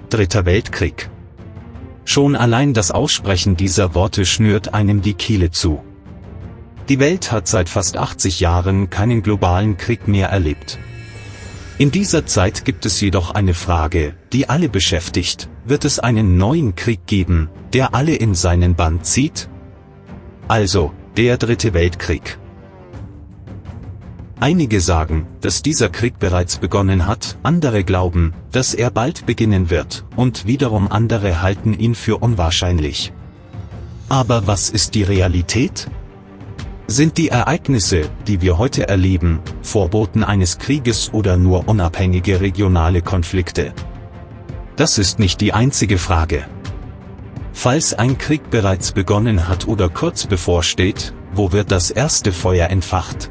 Dritter Weltkrieg. Schon allein das Aussprechen dieser Worte schnürt einem die Kehle zu. Die Welt hat seit fast 80 Jahren keinen globalen Krieg mehr erlebt. In dieser Zeit gibt es jedoch eine Frage, die alle beschäftigt: Wird es einen neuen Krieg geben, der alle in seinen Bann zieht? Also, der Dritte Weltkrieg. Einige sagen, dass dieser Krieg bereits begonnen hat, andere glauben, dass er bald beginnen wird, und wiederum andere halten ihn für unwahrscheinlich. Aber was ist die Realität? Sind die Ereignisse, die wir heute erleben, Vorboten eines Krieges oder nur unabhängige regionale Konflikte? Das ist nicht die einzige Frage. Falls ein Krieg bereits begonnen hat oder kurz bevorsteht, wo wird das erste Feuer entfacht?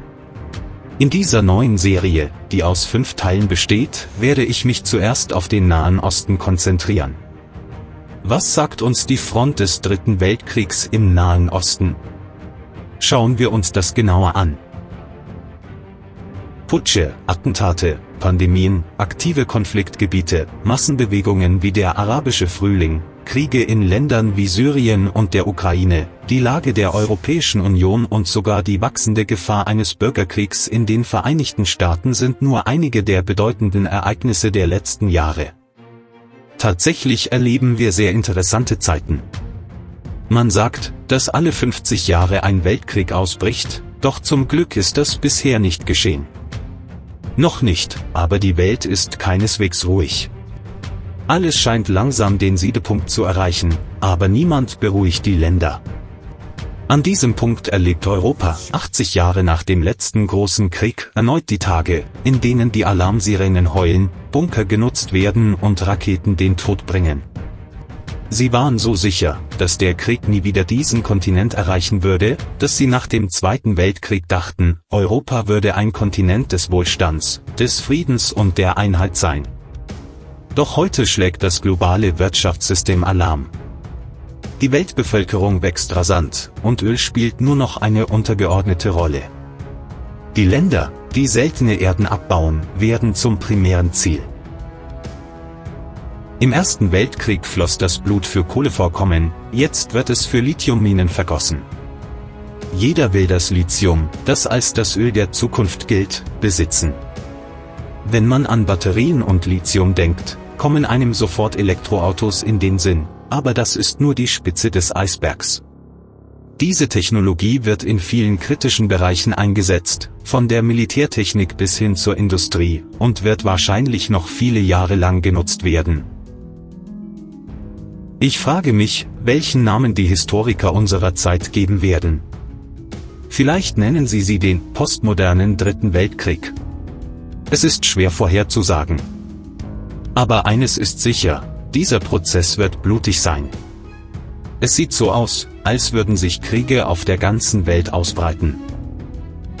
In dieser neuen Serie, die aus 5 Teilen besteht, werde ich mich zuerst auf den Nahen Osten konzentrieren. Was sagt uns die Front des Dritten Weltkriegs im Nahen Osten? Schauen wir uns das genauer an. Putsche, Attentate, Pandemien, aktive Konfliktgebiete, Massenbewegungen wie der arabische Frühling, Kriege in Ländern wie Syrien und der Ukraine, die Lage der Europäischen Union und sogar die wachsende Gefahr eines Bürgerkriegs in den Vereinigten Staaten sind nur einige der bedeutenden Ereignisse der letzten Jahre. Tatsächlich erleben wir sehr interessante Zeiten. Man sagt, dass alle 50 Jahre ein Weltkrieg ausbricht, doch zum Glück ist das bisher nicht geschehen. Noch nicht, aber die Welt ist keineswegs ruhig. Alles scheint langsam den Siedepunkt zu erreichen, aber niemand beruhigt die Länder. An diesem Punkt erlebt Europa, 80 Jahre nach dem letzten großen Krieg, erneut die Tage, in denen die Alarmsirenen heulen, Bunker genutzt werden und Raketen den Tod bringen. Sie waren so sicher, dass der Krieg nie wieder diesen Kontinent erreichen würde, dass sie nach dem Zweiten Weltkrieg dachten, Europa würde ein Kontinent des Wohlstands, des Friedens und der Einheit sein. Doch heute schlägt das globale Wirtschaftssystem Alarm. Die Weltbevölkerung wächst rasant, und Öl spielt nur noch eine untergeordnete Rolle. Die Länder, die seltene Erden abbauen, werden zum primären Ziel. Im Ersten Weltkrieg floss das Blut für Kohlevorkommen, jetzt wird es für Lithiumminen vergossen. Jeder will das Lithium, das als das Öl der Zukunft gilt, besitzen. Wenn man an Batterien und Lithium denkt, kommen einem sofort Elektroautos in den Sinn, aber das ist nur die Spitze des Eisbergs. Diese Technologie wird in vielen kritischen Bereichen eingesetzt, von der Militärtechnik bis hin zur Industrie, und wird wahrscheinlich noch viele Jahre lang genutzt werden. Ich frage mich, welchen Namen die Historiker unserer Zeit geben werden. Vielleicht nennen sie den postmodernen Dritten Weltkrieg. Es ist schwer vorherzusagen. Aber eines ist sicher, dieser Prozess wird blutig sein. Es sieht so aus, als würden sich Kriege auf der ganzen Welt ausbreiten.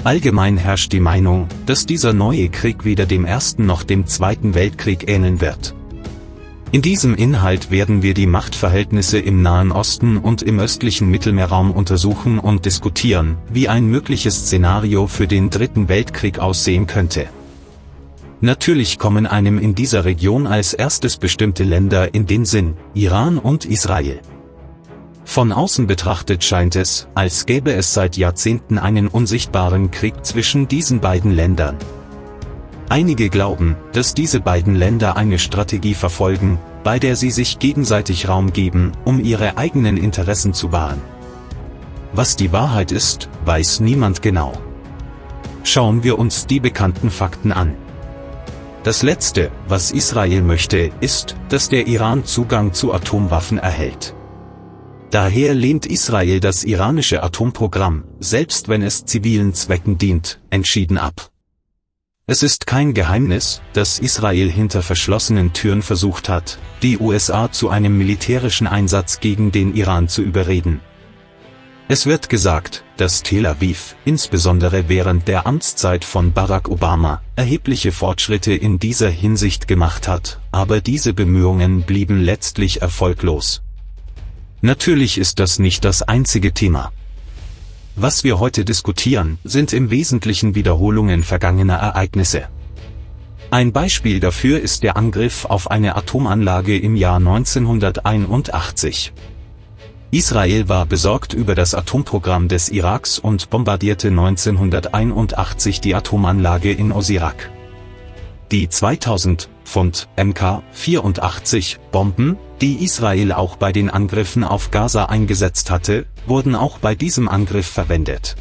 Allgemein herrscht die Meinung, dass dieser neue Krieg weder dem Ersten noch dem Zweiten Weltkrieg ähneln wird. In diesem Inhalt werden wir die Machtverhältnisse im Nahen Osten und im östlichen Mittelmeerraum untersuchen und diskutieren, wie ein mögliches Szenario für den Dritten Weltkrieg aussehen könnte. Natürlich kommen einem in dieser Region als erstes bestimmte Länder in den Sinn: Iran und Israel. Von außen betrachtet scheint es, als gäbe es seit Jahrzehnten einen unsichtbaren Krieg zwischen diesen beiden Ländern. Einige glauben, dass diese beiden Länder eine Strategie verfolgen, bei der sie sich gegenseitig Raum geben, um ihre eigenen Interessen zu wahren. Was die Wahrheit ist, weiß niemand genau. Schauen wir uns die bekannten Fakten an. Das Letzte, was Israel möchte, ist, dass der Iran Zugang zu Atomwaffen erhält. Daher lehnt Israel das iranische Atomprogramm, selbst wenn es zivilen Zwecken dient, entschieden ab. Es ist kein Geheimnis, dass Israel hinter verschlossenen Türen versucht hat, die USA zu einem militärischen Einsatz gegen den Iran zu überreden. Es wird gesagt, dass Tel Aviv, insbesondere während der Amtszeit von Barack Obama, erhebliche Fortschritte in dieser Hinsicht gemacht hat, aber diese Bemühungen blieben letztlich erfolglos. Natürlich ist das nicht das einzige Thema. Was wir heute diskutieren, sind im Wesentlichen Wiederholungen vergangener Ereignisse. Ein Beispiel dafür ist der Angriff auf eine Atomanlage im Jahr 1981. Israel war besorgt über das Atomprogramm des Iraks und bombardierte 1981 die Atomanlage in Osirak. Die 2000 Pfund Mk-84 Bomben, die Israel auch bei den Angriffen auf Gaza eingesetzt hatte, wurden auch bei diesem Angriff verwendet.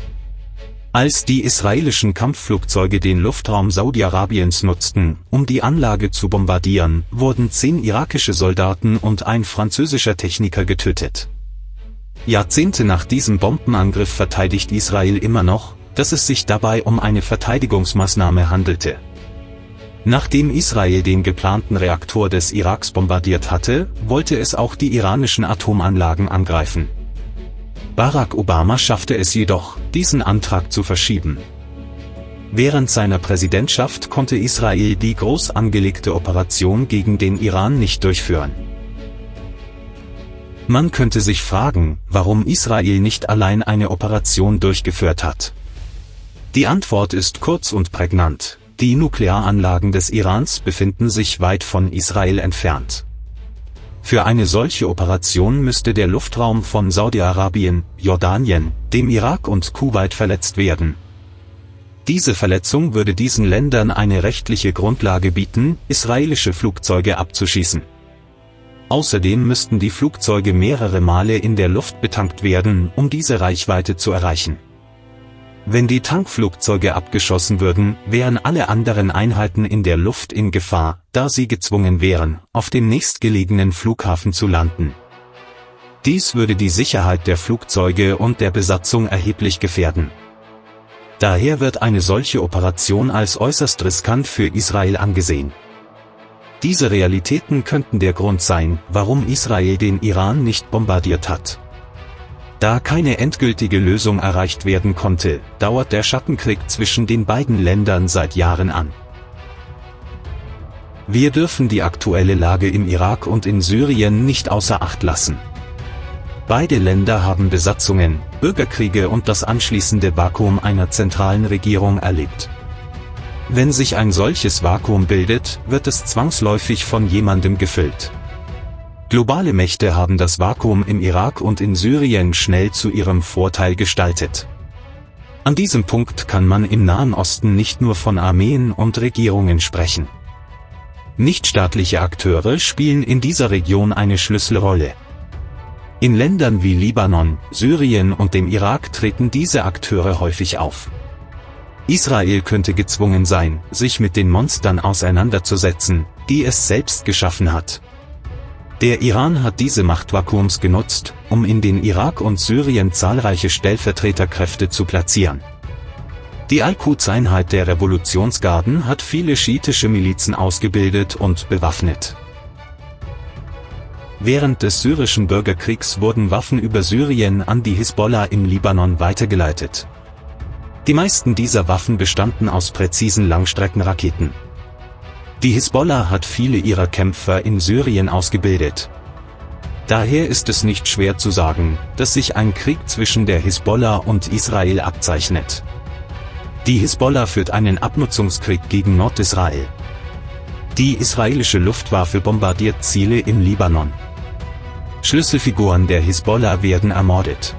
Als die israelischen Kampfflugzeuge den Luftraum Saudi-Arabiens nutzten, um die Anlage zu bombardieren, wurden 10 irakische Soldaten und ein französischer Techniker getötet. Jahrzehnte nach diesem Bombenangriff verteidigt Israel immer noch, dass es sich dabei um eine Verteidigungsmaßnahme handelte. Nachdem Israel den geplanten Reaktor des Iraks bombardiert hatte, wollte es auch die iranischen Atomanlagen angreifen. Barack Obama schaffte es jedoch, diesen Antrag zu verschieben. Während seiner Präsidentschaft konnte Israel die groß angelegte Operation gegen den Iran nicht durchführen. Man könnte sich fragen, warum Israel nicht allein eine Operation durchgeführt hat. Die Antwort ist kurz und prägnant: Die Nuklearanlagen des Irans befinden sich weit von Israel entfernt. Für eine solche Operation müsste der Luftraum von Saudi-Arabien, Jordanien, dem Irak und Kuwait verletzt werden. Diese Verletzung würde diesen Ländern eine rechtliche Grundlage bieten, israelische Flugzeuge abzuschießen. Außerdem müssten die Flugzeuge mehrere Male in der Luft betankt werden, um diese Reichweite zu erreichen. Wenn die Tankflugzeuge abgeschossen würden, wären alle anderen Einheiten in der Luft in Gefahr, da sie gezwungen wären, auf dem nächstgelegenen Flughafen zu landen. Dies würde die Sicherheit der Flugzeuge und der Besatzung erheblich gefährden. Daher wird eine solche Operation als äußerst riskant für Israel angesehen. Diese Realitäten könnten der Grund sein, warum Israel den Iran nicht bombardiert hat. Da keine endgültige Lösung erreicht werden konnte, dauert der Schattenkrieg zwischen den beiden Ländern seit Jahren an. Wir dürfen die aktuelle Lage im Irak und in Syrien nicht außer Acht lassen. Beide Länder haben Besatzungen, Bürgerkriege und das anschließende Vakuum einer zentralen Regierung erlebt. Wenn sich ein solches Vakuum bildet, wird es zwangsläufig von jemandem gefüllt. Globale Mächte haben das Vakuum im Irak und in Syrien schnell zu ihrem Vorteil gestaltet. An diesem Punkt kann man im Nahen Osten nicht nur von Armeen und Regierungen sprechen. Nichtstaatliche Akteure spielen in dieser Region eine Schlüsselrolle. In Ländern wie Libanon, Syrien und dem Irak treten diese Akteure häufig auf. Israel könnte gezwungen sein, sich mit den Monstern auseinanderzusetzen, die es selbst geschaffen hat. Der Iran hat diese Machtvakuums genutzt, um in den Irak und Syrien zahlreiche Stellvertreterkräfte zu platzieren. Die Al-Quds-Einheit der Revolutionsgarden hat viele schiitische Milizen ausgebildet und bewaffnet. Während des syrischen Bürgerkriegs wurden Waffen über Syrien an die Hisbollah im Libanon weitergeleitet. Die meisten dieser Waffen bestanden aus präzisen Langstreckenraketen. Die Hisbollah hat viele ihrer Kämpfer in Syrien ausgebildet. Daher ist es nicht schwer zu sagen, dass sich ein Krieg zwischen der Hisbollah und Israel abzeichnet. Die Hisbollah führt einen Abnutzungskrieg gegen Nordisrael. Die israelische Luftwaffe bombardiert Ziele im Libanon. Schlüsselfiguren der Hisbollah werden ermordet.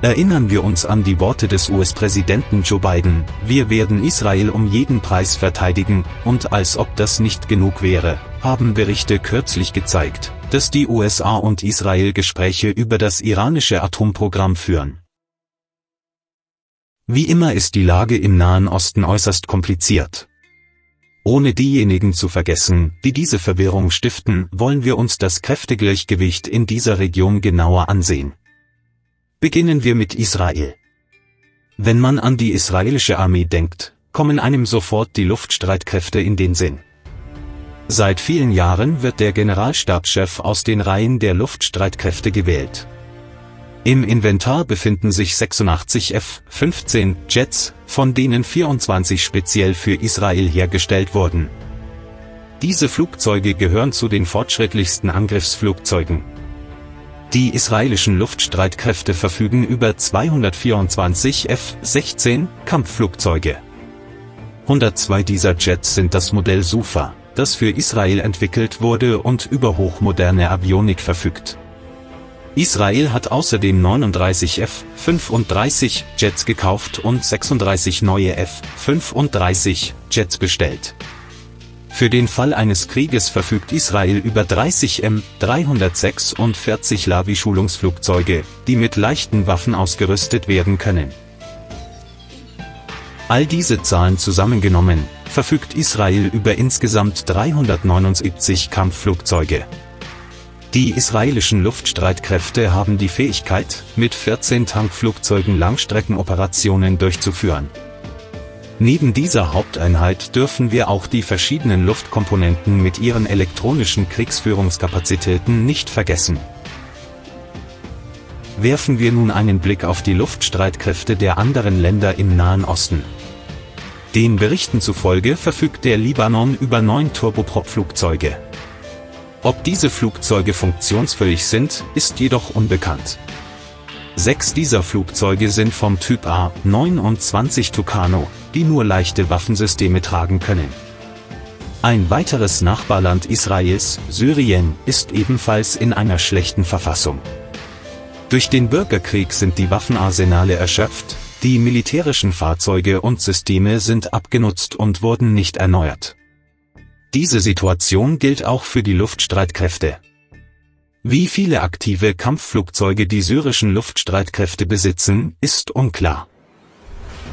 Erinnern wir uns an die Worte des US-Präsidenten Joe Biden: Wir werden Israel um jeden Preis verteidigen, und als ob das nicht genug wäre, haben Berichte kürzlich gezeigt, dass die USA und Israel Gespräche über das iranische Atomprogramm führen. Wie immer ist die Lage im Nahen Osten äußerst kompliziert. Ohne diejenigen zu vergessen, die diese Verwirrung stiften, wollen wir uns das Kräftegleichgewicht in dieser Region genauer ansehen. Beginnen wir mit Israel. Wenn man an die israelische Armee denkt, kommen einem sofort die Luftstreitkräfte in den Sinn. Seit vielen Jahren wird der Generalstabschef aus den Reihen der Luftstreitkräfte gewählt. Im Inventar befinden sich 86 F-15 Jets, von denen 24 speziell für Israel hergestellt wurden. Diese Flugzeuge gehören zu den fortschrittlichsten Angriffsflugzeugen. Die israelischen Luftstreitkräfte verfügen über 224 F-16 Kampfflugzeuge. 102 dieser Jets sind das Modell Sufa, das für Israel entwickelt wurde und über hochmoderne Avionik verfügt. Israel hat außerdem 39 F-35 Jets gekauft und 36 neue F-35 Jets bestellt. Für den Fall eines Krieges verfügt Israel über 30 M-346 Lavi-Schulungsflugzeuge, die mit leichten Waffen ausgerüstet werden können. All diese Zahlen zusammengenommen, verfügt Israel über insgesamt 379 Kampfflugzeuge. Die israelischen Luftstreitkräfte haben die Fähigkeit, mit 14 Tankflugzeugen Langstreckenoperationen durchzuführen. Neben dieser Haupteinheit dürfen wir auch die verschiedenen Luftkomponenten mit ihren elektronischen Kriegsführungskapazitäten nicht vergessen. Werfen wir nun einen Blick auf die Luftstreitkräfte der anderen Länder im Nahen Osten. Den Berichten zufolge verfügt der Libanon über 9 Turboprop-Flugzeuge. Ob diese Flugzeuge funktionsfähig sind, ist jedoch unbekannt. 6 dieser Flugzeuge sind vom Typ A-29 Tucano, die nur leichte Waffensysteme tragen können. Ein weiteres Nachbarland Israels, Syrien, ist ebenfalls in einer schlechten Verfassung. Durch den Bürgerkrieg sind die Waffenarsenale erschöpft, die militärischen Fahrzeuge und Systeme sind abgenutzt und wurden nicht erneuert. Diese Situation gilt auch für die Luftstreitkräfte. Wie viele aktive Kampfflugzeuge die syrischen Luftstreitkräfte besitzen, ist unklar.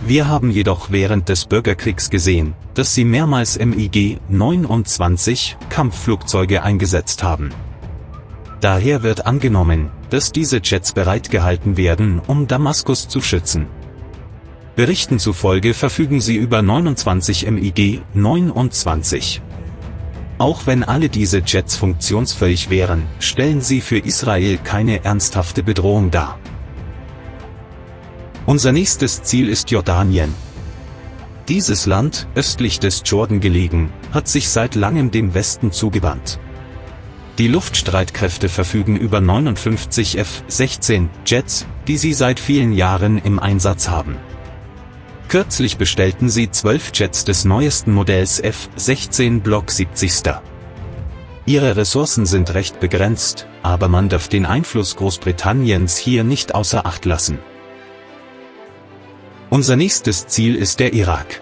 Wir haben jedoch während des Bürgerkriegs gesehen, dass sie mehrmals MiG-29 Kampfflugzeuge eingesetzt haben. Daher wird angenommen, dass diese Jets bereitgehalten werden, um Damaskus zu schützen. Berichten zufolge verfügen sie über 29 MiG-29. Auch wenn alle diese Jets funktionsfähig wären, stellen sie für Israel keine ernsthafte Bedrohung dar. Unser nächstes Ziel ist Jordanien. Dieses Land, östlich des Jordan gelegen, hat sich seit langem dem Westen zugewandt. Die Luftstreitkräfte verfügen über 59 F-16 Jets, die sie seit vielen Jahren im Einsatz haben. Kürzlich bestellten sie 12 Jets des neuesten Modells F-16 Block 70. Ihre Ressourcen sind recht begrenzt, aber man darf den Einfluss Großbritanniens hier nicht außer Acht lassen. Unser nächstes Ziel ist der Irak.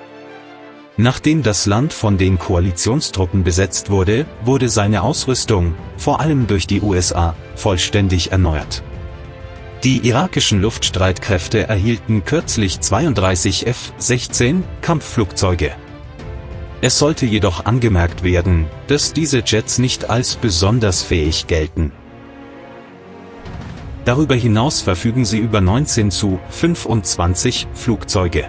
Nachdem das Land von den Koalitionstruppen besetzt wurde, wurde seine Ausrüstung, vor allem durch die USA, vollständig erneuert. Die irakischen Luftstreitkräfte erhielten kürzlich 32 F-16 Kampfflugzeuge. Es sollte jedoch angemerkt werden, dass diese Jets nicht als besonders fähig gelten. Darüber hinaus verfügen sie über 19 Su-25 Flugzeuge.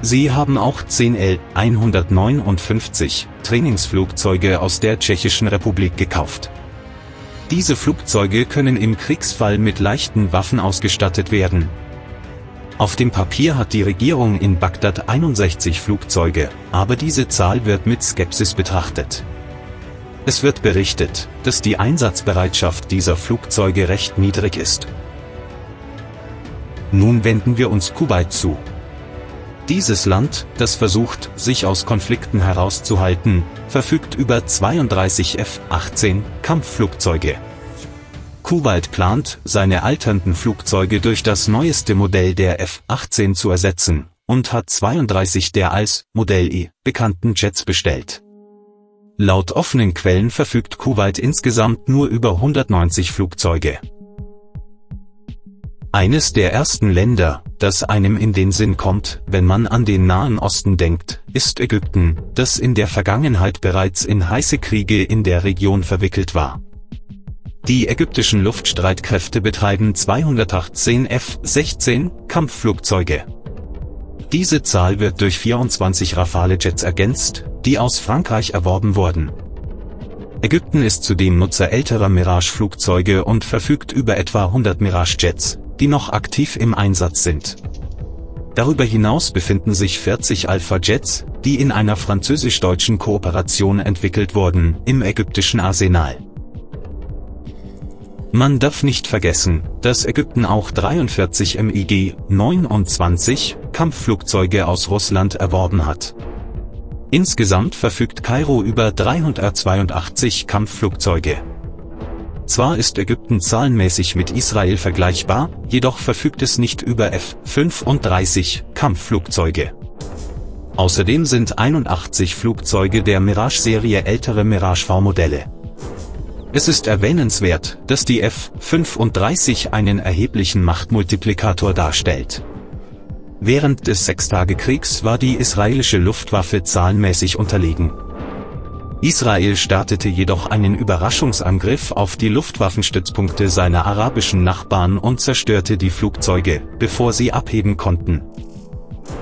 Sie haben auch 10 L-159 Trainingsflugzeuge aus der Tschechischen Republik gekauft. Diese Flugzeuge können im Kriegsfall mit leichten Waffen ausgestattet werden. Auf dem Papier hat die Regierung in Bagdad 61 Flugzeuge, aber diese Zahl wird mit Skepsis betrachtet. Es wird berichtet, dass die Einsatzbereitschaft dieser Flugzeuge recht niedrig ist. Nun wenden wir uns Kuwait zu. Dieses Land, das versucht, sich aus Konflikten herauszuhalten, verfügt über 32 F-18 Kampfflugzeuge. Kuwait plant, seine alternden Flugzeuge durch das neueste Modell der F-18 zu ersetzen und hat 32 der als Modell E bekannten Jets bestellt. Laut offenen Quellen verfügt Kuwait insgesamt nur über 190 Flugzeuge. Eines der ersten Länder, das einem in den Sinn kommt, wenn man an den Nahen Osten denkt, ist Ägypten, das in der Vergangenheit bereits in heiße Kriege in der Region verwickelt war. Die ägyptischen Luftstreitkräfte betreiben 218 F-16 Kampfflugzeuge. Diese Zahl wird durch 24 Rafale-Jets ergänzt, die aus Frankreich erworben wurden. Ägypten ist zudem Nutzer älterer Mirage-Flugzeuge und verfügt über etwa 100 Mirage-Jets, die noch aktiv im Einsatz sind. Darüber hinaus befinden sich 40 Alpha-Jets, die in einer französisch-deutschen Kooperation entwickelt wurden, im ägyptischen Arsenal. Man darf nicht vergessen, dass Ägypten auch 43 MiG-29 Kampfflugzeuge aus Russland erworben hat. Insgesamt verfügt Kairo über 382 Kampfflugzeuge. Zwar ist Ägypten zahlenmäßig mit Israel vergleichbar, jedoch verfügt es nicht über F-35 Kampfflugzeuge. Außerdem sind 81 Flugzeuge der Mirage-Serie ältere Mirage-V-Modelle. Es ist erwähnenswert, dass die F-35 einen erheblichen Machtmultiplikator darstellt. Während des Sechstagekriegs war die israelische Luftwaffe zahlenmäßig unterlegen. Israel startete jedoch einen Überraschungsangriff auf die Luftwaffenstützpunkte seiner arabischen Nachbarn und zerstörte die Flugzeuge, bevor sie abheben konnten.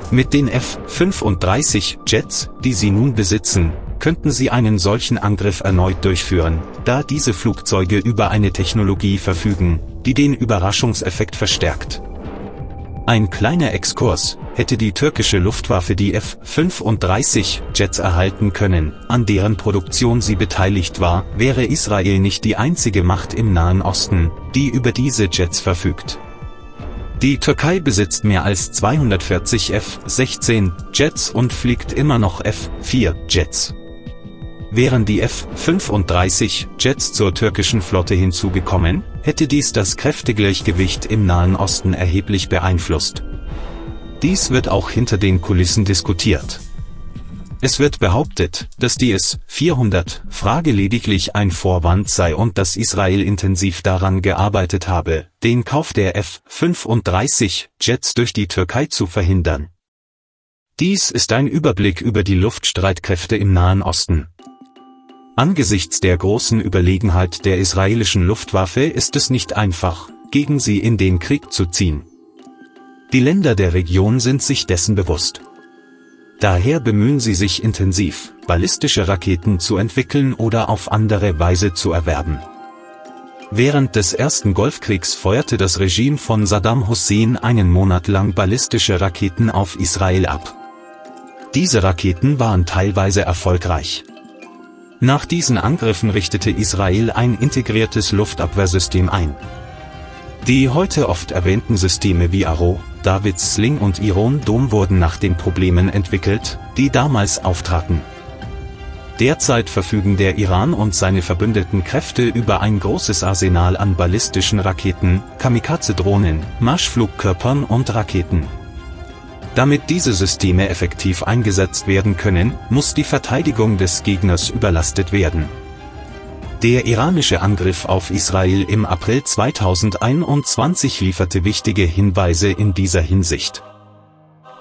Mit den F-35 Jets, die sie nun besitzen, könnten sie einen solchen Angriff erneut durchführen, da diese Flugzeuge über eine Technologie verfügen, die den Überraschungseffekt verstärkt. Ein kleiner Exkurs: Hätte die türkische Luftwaffe die F-35 Jets erhalten können, an deren Produktion sie beteiligt war, wäre Israel nicht die einzige Macht im Nahen Osten, die über diese Jets verfügt. Die Türkei besitzt mehr als 240 F-16 Jets und fliegt immer noch F-4 Jets. Wären die F-35 Jets zur türkischen Flotte hinzugekommen, hätte dies das Kräftegleichgewicht im Nahen Osten erheblich beeinflusst. Dies wird auch hinter den Kulissen diskutiert. Es wird behauptet, dass die S-400 lediglich ein Vorwand sei und dass Israel intensiv daran gearbeitet habe, den Kauf der F-35 Jets durch die Türkei zu verhindern. Dies ist ein Überblick über die Luftstreitkräfte im Nahen Osten. Angesichts der großen Überlegenheit der israelischen Luftwaffe ist es nicht einfach, gegen sie in den Krieg zu ziehen. Die Länder der Region sind sich dessen bewusst. Daher bemühen sie sich intensiv, ballistische Raketen zu entwickeln oder auf andere Weise zu erwerben. Während des ersten Golfkriegs feuerte das Regime von Saddam Hussein einen Monat lang ballistische Raketen auf Israel ab. Diese Raketen waren teilweise erfolgreich. Nach diesen Angriffen richtete Israel ein integriertes Luftabwehrsystem ein. Die heute oft erwähnten Systeme wie Arrow, David's Sling und Iron Dome wurden nach den Problemen entwickelt, die damals auftraten. Derzeit verfügen der Iran und seine verbündeten Kräfte über ein großes Arsenal an ballistischen Raketen, Kamikaze-Drohnen, Marschflugkörpern und Raketen. Damit diese Systeme effektiv eingesetzt werden können, muss die Verteidigung des Gegners überlastet werden. Der iranische Angriff auf Israel im April 2021 lieferte wichtige Hinweise in dieser Hinsicht.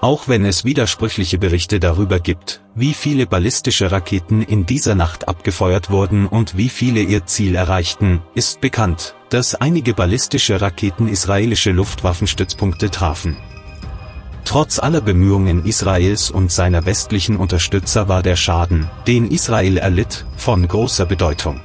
Auch wenn es widersprüchliche Berichte darüber gibt, wie viele ballistische Raketen in dieser Nacht abgefeuert wurden und wie viele ihr Ziel erreichten, ist bekannt, dass einige ballistische Raketen israelische Luftwaffenstützpunkte trafen. Trotz aller Bemühungen Israels und seiner westlichen Unterstützer war der Schaden, den Israel erlitt, von großer Bedeutung.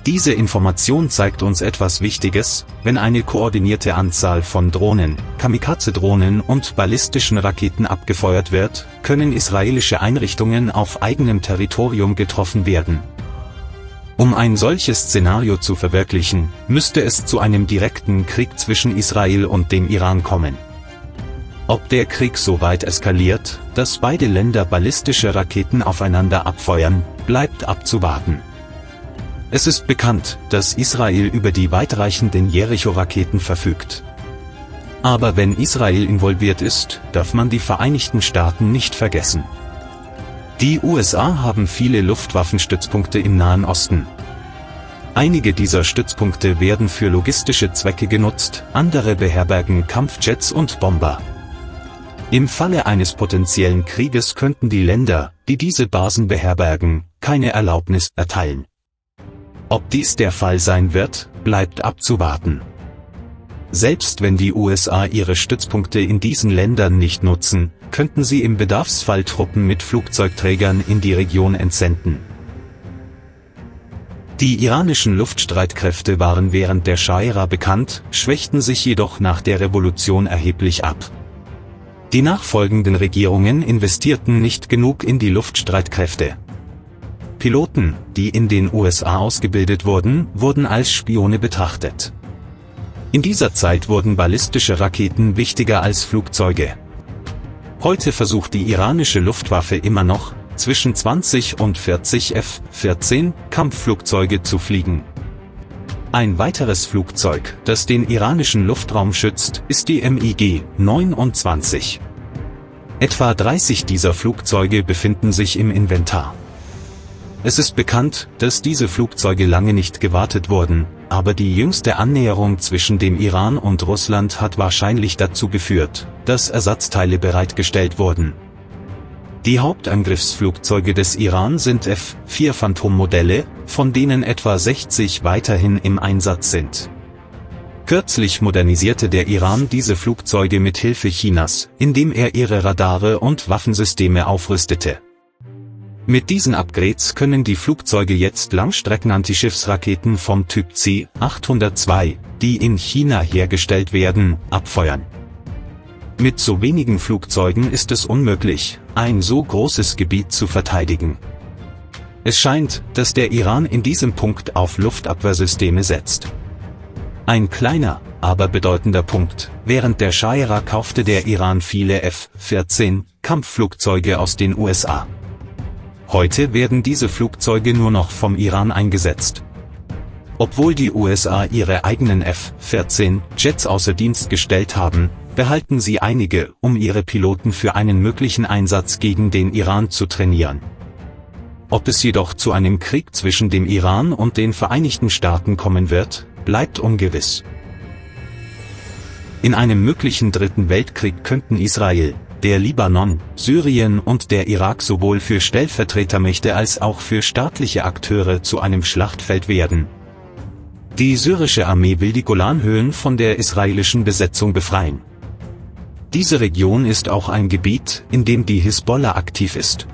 Diese Information zeigt uns etwas Wichtiges: Wenn eine koordinierte Anzahl von Drohnen, Kamikaze-Drohnen und ballistischen Raketen abgefeuert wird, können israelische Einrichtungen auf eigenem Territorium getroffen werden. Um ein solches Szenario zu verwirklichen, müsste es zu einem direkten Krieg zwischen Israel und dem Iran kommen. Ob der Krieg so weit eskaliert, dass beide Länder ballistische Raketen aufeinander abfeuern, bleibt abzuwarten. Es ist bekannt, dass Israel über die weitreichenden Jericho-Raketen verfügt. Aber wenn Israel involviert ist, darf man die Vereinigten Staaten nicht vergessen. Die USA haben viele Luftwaffenstützpunkte im Nahen Osten. Einige dieser Stützpunkte werden für logistische Zwecke genutzt, andere beherbergen Kampfjets und Bomber. Im Falle eines potenziellen Krieges könnten die Länder, die diese Basen beherbergen, keine Erlaubnis erteilen. Ob dies der Fall sein wird, bleibt abzuwarten. Selbst wenn die USA ihre Stützpunkte in diesen Ländern nicht nutzen, könnten sie im Bedarfsfall Truppen mit Flugzeugträgern in die Region entsenden. Die iranischen Luftstreitkräfte waren während der Schaira bekannt, schwächten sich jedoch nach der Revolution erheblich ab. Die nachfolgenden Regierungen investierten nicht genug in die Luftstreitkräfte. Piloten, die in den USA ausgebildet wurden, wurden als Spione betrachtet. In dieser Zeit wurden ballistische Raketen wichtiger als Flugzeuge. Heute versucht die iranische Luftwaffe immer noch, zwischen 20 und 40 F-14 Kampfflugzeuge zu fliegen. Ein weiteres Flugzeug, das den iranischen Luftraum schützt, ist die MiG-29. Etwa 30 dieser Flugzeuge befinden sich im Inventar. Es ist bekannt, dass diese Flugzeuge lange nicht gewartet wurden, aber die jüngste Annäherung zwischen dem Iran und Russland hat wahrscheinlich dazu geführt, dass Ersatzteile bereitgestellt wurden. Die Hauptangriffsflugzeuge des Iran sind F-4 Phantom-Modelle, von denen etwa 60 weiterhin im Einsatz sind. Kürzlich modernisierte der Iran diese Flugzeuge mit Hilfe Chinas, indem er ihre Radare und Waffensysteme aufrüstete. Mit diesen Upgrades können die Flugzeuge jetzt Langstrecken-Antischiffsraketen vom Typ C-802, die in China hergestellt werden, abfeuern. Mit so wenigen Flugzeugen ist es unmöglich, ein so großes Gebiet zu verteidigen. Es scheint, dass der Iran in diesem Punkt auf Luftabwehrsysteme setzt. Ein kleiner, aber bedeutender Punkt: Während der Schah-Ära kaufte der Iran viele F-14 Kampfflugzeuge aus den USA. Heute werden diese Flugzeuge nur noch vom Iran eingesetzt. Obwohl die USA ihre eigenen F-14 Jets außer Dienst gestellt haben, behalten sie einige, um ihre Piloten für einen möglichen Einsatz gegen den Iran zu trainieren. Ob es jedoch zu einem Krieg zwischen dem Iran und den Vereinigten Staaten kommen wird, bleibt ungewiss. In einem möglichen Dritten Weltkrieg könnten Israel, der Libanon, Syrien und der Irak sowohl für Stellvertretermächte als auch für staatliche Akteure zu einem Schlachtfeld werden. Die syrische Armee will die Golanhöhen von der israelischen Besetzung befreien. Diese Region ist auch ein Gebiet, in dem die Hisbollah aktiv ist.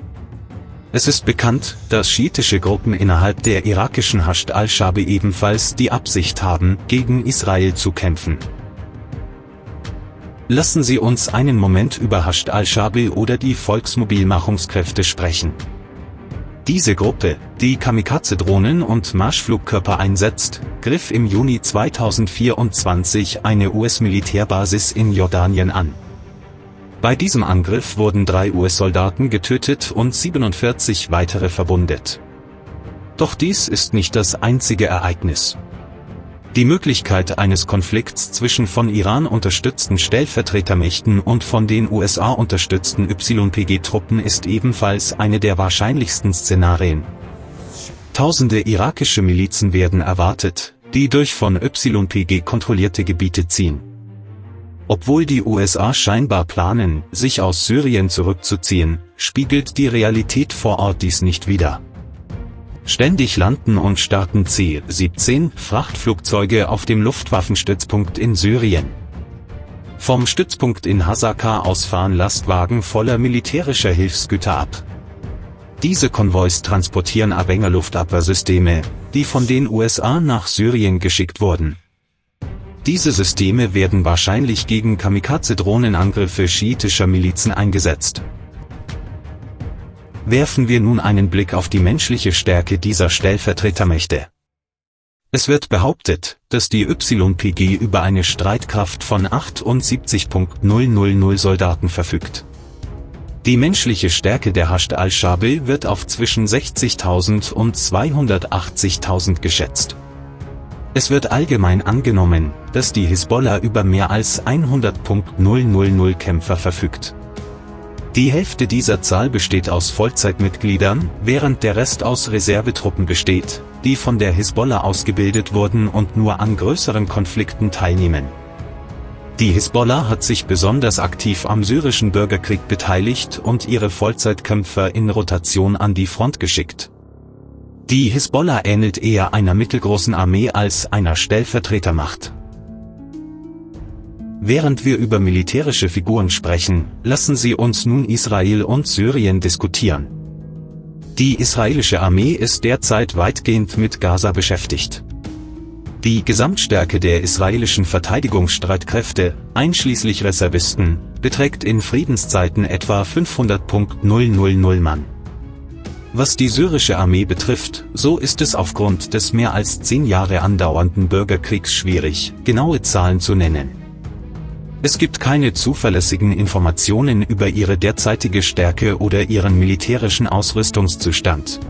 Es ist bekannt, dass schiitische Gruppen innerhalb der irakischen Hascht al-Shabi ebenfalls die Absicht haben, gegen Israel zu kämpfen. Lassen Sie uns einen Moment über Hascht al-Shabi oder die Volksmobilmachungskräfte sprechen. Diese Gruppe, die Kamikaze-Drohnen und Marschflugkörper einsetzt, griff im Juni 2024 eine US-Militärbasis in Jordanien an. Bei diesem Angriff wurden 3 US-Soldaten getötet und 47 weitere verwundet. Doch dies ist nicht das einzige Ereignis. Die Möglichkeit eines Konflikts zwischen von Iran unterstützten Stellvertretermächten und von den USA unterstützten YPG-Truppen ist ebenfalls eine der wahrscheinlichsten Szenarien. Tausende irakische Milizen werden erwartet, die durch von YPG kontrollierte Gebiete ziehen. Obwohl die USA scheinbar planen, sich aus Syrien zurückzuziehen, spiegelt die Realität vor Ort dies nicht wider. Ständig landen und starten C-17 Frachtflugzeuge auf dem Luftwaffenstützpunkt in Syrien. Vom Stützpunkt in Hasaka aus fahren Lastwagen voller militärischer Hilfsgüter ab. Diese Konvois transportieren Awenger-Luftabwehrsysteme, die von den USA nach Syrien geschickt wurden. Diese Systeme werden wahrscheinlich gegen Kamikaze-Drohnenangriffe schiitischer Milizen eingesetzt. Werfen wir nun einen Blick auf die menschliche Stärke dieser Stellvertretermächte. Es wird behauptet, dass die YPG über eine Streitkraft von 78.000 Soldaten verfügt. Die menschliche Stärke der Hascht al-Shabi wird auf zwischen 60.000 und 280.000 geschätzt. Es wird allgemein angenommen, dass die Hisbollah über mehr als 100.000 Kämpfer verfügt. Die Hälfte dieser Zahl besteht aus Vollzeitmitgliedern, während der Rest aus Reservetruppen besteht, die von der Hisbollah ausgebildet wurden und nur an größeren Konflikten teilnehmen. Die Hisbollah hat sich besonders aktiv am syrischen Bürgerkrieg beteiligt und ihre Vollzeitkämpfer in Rotation an die Front geschickt. Die Hisbollah ähnelt eher einer mittelgroßen Armee als einer Stellvertretermacht. Während wir über militärische Figuren sprechen, lassen Sie uns nun Israel und Syrien diskutieren. Die israelische Armee ist derzeit weitgehend mit Gaza beschäftigt. Die Gesamtstärke der israelischen Verteidigungsstreitkräfte, einschließlich Reservisten, beträgt in Friedenszeiten etwa 500.000 Mann. Was die syrische Armee betrifft, so ist es aufgrund des mehr als 10 Jahre andauernden Bürgerkriegs schwierig, genaue Zahlen zu nennen. Es gibt keine zuverlässigen Informationen über ihre derzeitige Stärke oder ihren militärischen Ausrüstungszustand.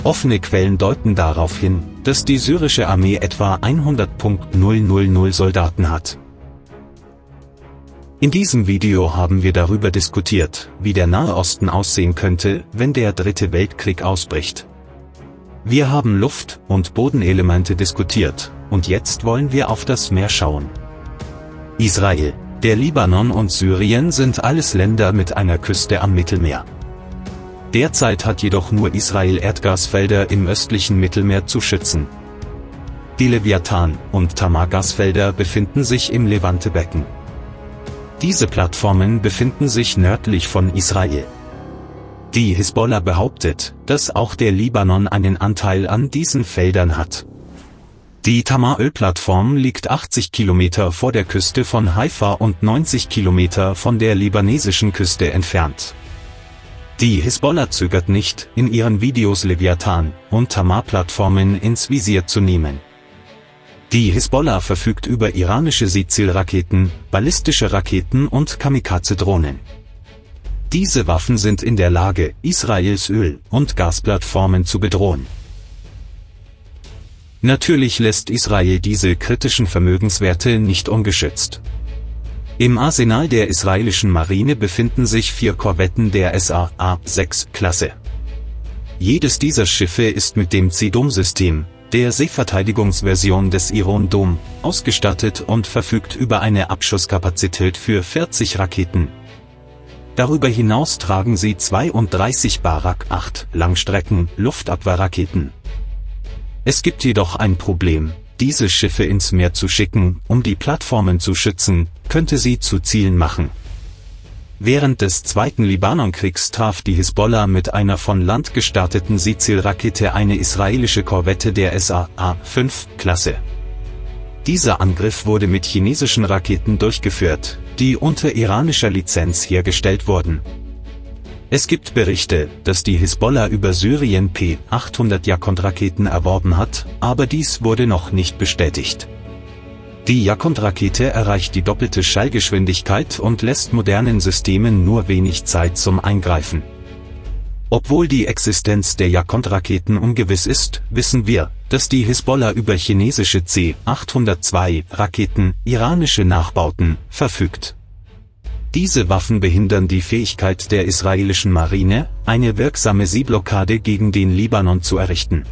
Offene Quellen deuten darauf hin, dass die syrische Armee etwa 100.000 Soldaten hat. In diesem Video haben wir darüber diskutiert, wie der Nahe Osten aussehen könnte, wenn der Dritte Weltkrieg ausbricht. Wir haben Luft- und Bodenelemente diskutiert, und jetzt wollen wir auf das Meer schauen. Israel, der Libanon und Syrien sind alles Länder mit einer Küste am Mittelmeer. Derzeit hat jedoch nur Israel Erdgasfelder im östlichen Mittelmeer zu schützen. Die Leviathan- und Tamar-Gasfelder befinden sich im Levante-Becken. Diese Plattformen befinden sich nördlich von Israel. Die Hisbollah behauptet, dass auch der Libanon einen Anteil an diesen Feldern hat. Die Tamar-Ölplattform liegt 80 Kilometer vor der Küste von Haifa und 90 Kilometer von der libanesischen Küste entfernt. Die Hisbollah zögert nicht, in ihren Videos Leviathan- und Tamar-Plattformen ins Visier zu nehmen. Die Hisbollah verfügt über iranische Seezielraketen, ballistische Raketen und Kamikaze-Drohnen. Diese Waffen sind in der Lage, Israels Öl- und Gasplattformen zu bedrohen. Natürlich lässt Israel diese kritischen Vermögenswerte nicht ungeschützt. Im Arsenal der israelischen Marine befinden sich 4 Korvetten der SA-A-6-Klasse. Jedes dieser Schiffe ist mit dem C-Dome-System, der Seeverteidigungsversion des Iron Dome, ausgestattet und verfügt über eine Abschusskapazität für 40 Raketen. Darüber hinaus tragen sie 32 Barak-8 Langstrecken-Luftabwehrraketen. Es gibt jedoch ein Problem: Diese Schiffe ins Meer zu schicken, um die Plattformen zu schützen, könnte sie zu Zielen machen. Während des Zweiten Libanonkriegs traf die Hisbollah mit einer von Land gestarteten Seezielrakete eine israelische Korvette der SA-A-5-Klasse. Dieser Angriff wurde mit chinesischen Raketen durchgeführt, die unter iranischer Lizenz hergestellt wurden. Es gibt Berichte, dass die Hisbollah über Syrien P-800 Yakond-Raketen erworben hat, aber dies wurde noch nicht bestätigt. Die Yakond-Rakete erreicht die doppelte Schallgeschwindigkeit und lässt modernen Systemen nur wenig Zeit zum Eingreifen. Obwohl die Existenz der Yakond-Raketen ungewiss ist, wissen wir, dass die Hisbollah über chinesische C-802-Raketen, iranische Nachbauten, verfügt. Diese Waffen behindern die Fähigkeit der israelischen Marine, eine wirksame Seeblockade gegen den Libanon zu errichten.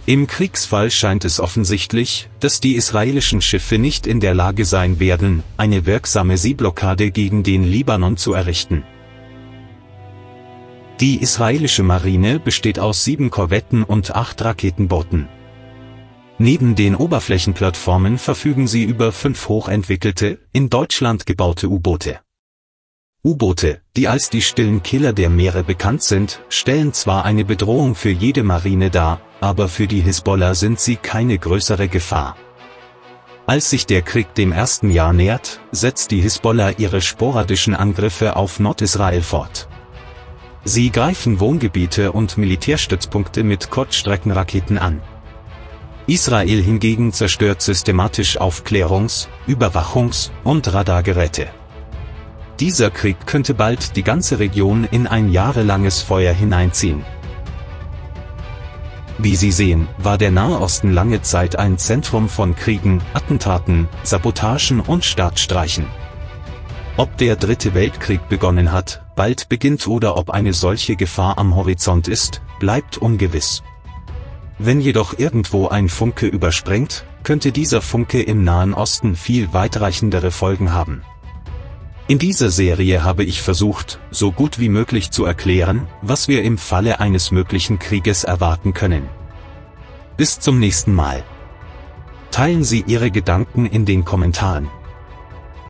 Im Kriegsfall scheint es offensichtlich, dass die israelischen Schiffe nicht in der Lage sein werden, eine wirksame Seeblockade gegen den Libanon zu errichten. Die israelische Marine besteht aus 7 Korvetten und 8 Raketenbooten. Neben den Oberflächenplattformen verfügen sie über 5 hochentwickelte, in Deutschland gebaute U-Boote. U-Boote, die als die stillen Killer der Meere bekannt sind, stellen zwar eine Bedrohung für jede Marine dar, aber für die Hisbollah sind sie keine größere Gefahr. Als sich der Krieg dem ersten Jahr nähert, setzt die Hisbollah ihre sporadischen Angriffe auf Nordisrael fort. Sie greifen Wohngebiete und Militärstützpunkte mit Kurzstreckenraketen an. Israel hingegen zerstört systematisch Aufklärungs-, Überwachungs- und Radargeräte. Dieser Krieg könnte bald die ganze Region in ein jahrelanges Feuer hineinziehen. Wie Sie sehen, war der Nahe Osten lange Zeit ein Zentrum von Kriegen, Attentaten, Sabotagen und Staatsstreichen. Ob der Dritte Weltkrieg begonnen hat, bald beginnt oder ob eine solche Gefahr am Horizont ist, bleibt ungewiss. Wenn jedoch irgendwo ein Funke überspringt, könnte dieser Funke im Nahen Osten viel weitreichendere Folgen haben. In dieser Serie habe ich versucht, so gut wie möglich zu erklären, was wir im Falle eines möglichen Krieges erwarten können. Bis zum nächsten Mal. Teilen Sie Ihre Gedanken in den Kommentaren.